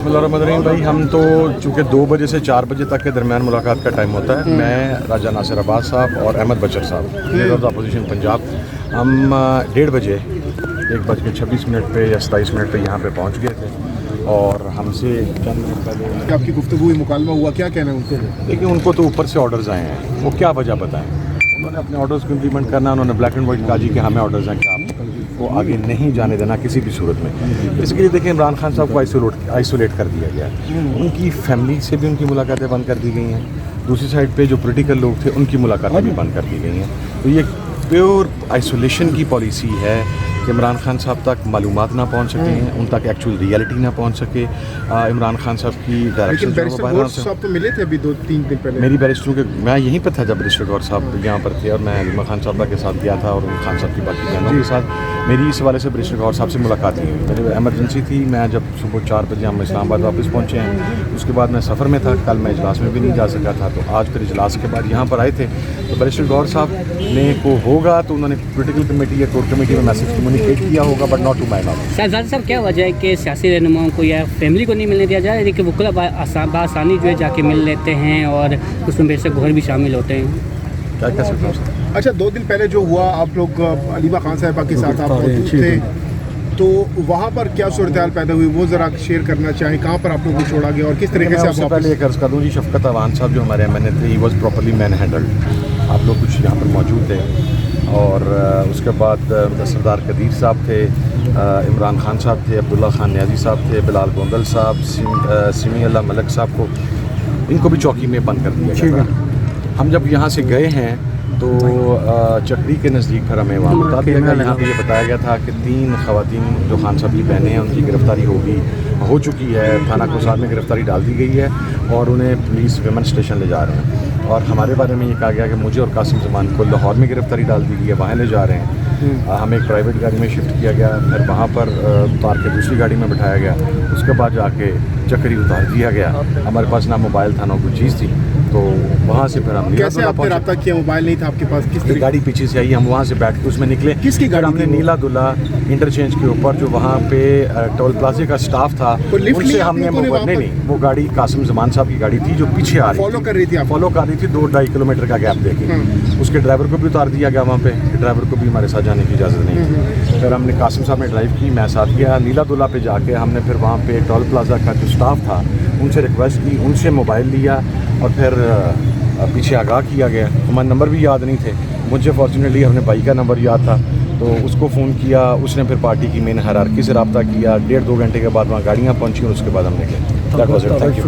बसमिल्लाहिर्रहमानिर्रहीम भाई, हम तो चूँकि 2 बजे से 4 बजे तक के दरमियान मुलाकात का टाइम होता है। मैं राजा नासिर अब्बास साहब और अहमद बचर साहब, leader of the opposition Punjab, हम 1:30 बजे 1:26 पे या 27 पे यहाँ पे पहुँच गए थे और हमसे चंद मिनट पहले आपकी गुफ्तगू हुई, मुकालमा हुआ, क्या कहना है उनको? देखिए, उनको तो ऊपर से ऑर्डर्स आए हैं, वो क्या वजह बताएं। उन्होंने अपने ऑर्डर्स को इम्प्लीमेंट करना, उन्होंने ब्लैक एंड वाइट कहा जी कि हमें ऑर्डर्स हैं कि आपको आगे नहीं जाने देना किसी भी सूरत में। इसके लिए देखिए, इमरान खान साहब को आइसोलेट कर दिया गया है। उनकी फैमिली से भी उनकी मुलाकातें बंद कर दी गई हैं। दूसरी साइड पे जो पॉलिटिकल लोग थे उनकी मुलाकातें भी बंद कर दी गई हैं। तो ये प्योर आइसोलेशन की पॉलिसी है कि इमरान खान साहब तक मालूमात ना पहुंच सकें, उन तक एक्चुअल रियलिटी ना पहुंच सके। इमरान खान साहब की डायरेक्शन साहब तो मिले थे अभी 2-3 दिन पहले। मेरी बैरिस्टरों के मैं यहीं पर था जब बैरिस्टर गौर साहब यहाँ पर थे और मैं अलीमा खान साहबा के साथ गया था और खान साहब की बाकी बहनों के साथ मेरी इस हवाले से बैरिस्टर गौर साहब से मुलाकात नहीं हुई। मेरी एमरजेंसी थी, मैं जब सुबह 4 बजे हम इस्लामाबाद वापस पहुँचे हैं, उसके बाद मैं सफ़र में था। कल मैं इजलास में भी नहीं जा सका था, तो आज फिर इजलास के बाद यहाँ पर आए थे। तो बैरिस्टर गौर साहब ने को होगा तो उन्होंने पॉलिटिकल कमेटी या कोर कमेटी में मैसेज कम्युनिकेट किया होगा, but not to my knowledge. Shahzad साहब, क्या वजह है कि सियासी रहनुमाओं को या फैमिली को नहीं मिलने दिया जाए, लेकिन वकला बआसानी जो है जाके मिल लेते हैं और उसमें बेशक गौहर भी शामिल होते हैं? क्या कह सकते हैं? अच्छा, 2 दिन पहले जो हुआ, आप लोग अलीमा खान साहबा के साथ आप मौजूद थे, तो वहाँ पर क्या सूरत-ए-हाल पैदा हुई, वो ज़रा शेयर करना चाहें। कहाँ पर आप लोगों को छोड़ा गया और किस तरीके से आप पहले एक अर्ज़ कर दूँ जी, शफ़कत अवान साहब जो हमारे MNA थे, he was properly man handled. आप लोग कुछ यहाँ पर मौजूद थे और उसके बाद सरदार कदीर साहब थे, इमरान खान साहब थे, अब्दुल्ला खान न्याजी साहब थे, बिलाल गोंदल साहब, सिमी अल्लाह मलक साहब को, इनको भी चौकी में बंद कर दिया गया था। हम जब यहाँ से गए हैं तो चकड़ी के नज़दीक फिर हमें वहाँ बता दिया गया, यहाँ पे ये बताया गया था कि 3 ख़वातीन जो खान साहब की बहनें हैं उनकी गिरफ़्तारी हो चुकी है, थाना कोसार में गिरफ़्तारी डाल दी गई है और उन्हें पुलिस विमेन स्टेशन ले जा रहे हैं। और हमारे बारे में ये कहा गया कि मुझे और कासिम ज़मान को लाहौर में गिरफ़्तारी डाल दी गई है, वहाँ ले जा रहे हैं। हमें एक प्राइवेट गाड़ी में शिफ्ट किया गया, फिर वहाँ पर उतार के दूसरी गाड़ी में बिठाया गया, उसके बाद जाके चक्री उतार दिया गया। हमारे पास ना मोबाइल था ना कोई चीज़ थी, तो वहाँ से फिर हम कैसे आपने रब्ता किया? मोबाइल नहीं था आपके पास? किस गाड़ी पीछे से आई, हम वहाँ से बैठ के उसमें निकले। किसकी गाड़ी? हमने नीला दुल्ला इंटरचेंज के ऊपर जो वहाँ पे टोल प्लाजे का स्टाफ था उनसे हमने नहीं, वो गाड़ी कासिम ज़मान साहब की गाड़ी थी जो पीछे आ रही फॉलो कर रही थी, फॉलो कर रही थी 2-2.5 किलोमीटर का गैप देके। उसके ड्राइवर को भी उतार दिया गया वहाँ पे, ड्राइवर को भी हमारे साथ जाने की इजाज़त नहीं थी। फिर हमने कासिम साहब ने ड्राइव की, मैं साथ गया। नीला दुल्ला पे जाके हमने फिर वहाँ पे टोल प्लाजा का जो स्टाफ था उनसे रिक्वेस्ट की, उनसे मोबाइल लिया और फिर पीछे आगाह किया गया। हमारे नंबर भी याद नहीं थे, मुझे फॉर्चुनेटली अपने भाई का नंबर याद था, तो उसको फ़ोन किया, उसने फिर पार्टी की मेन हायरार्की से रब्ता किया। 1.5-2 घंटे के बाद वहाँ गाड़ियाँ पहुँची और उसके बाद हमने किया। That was it. Thank you.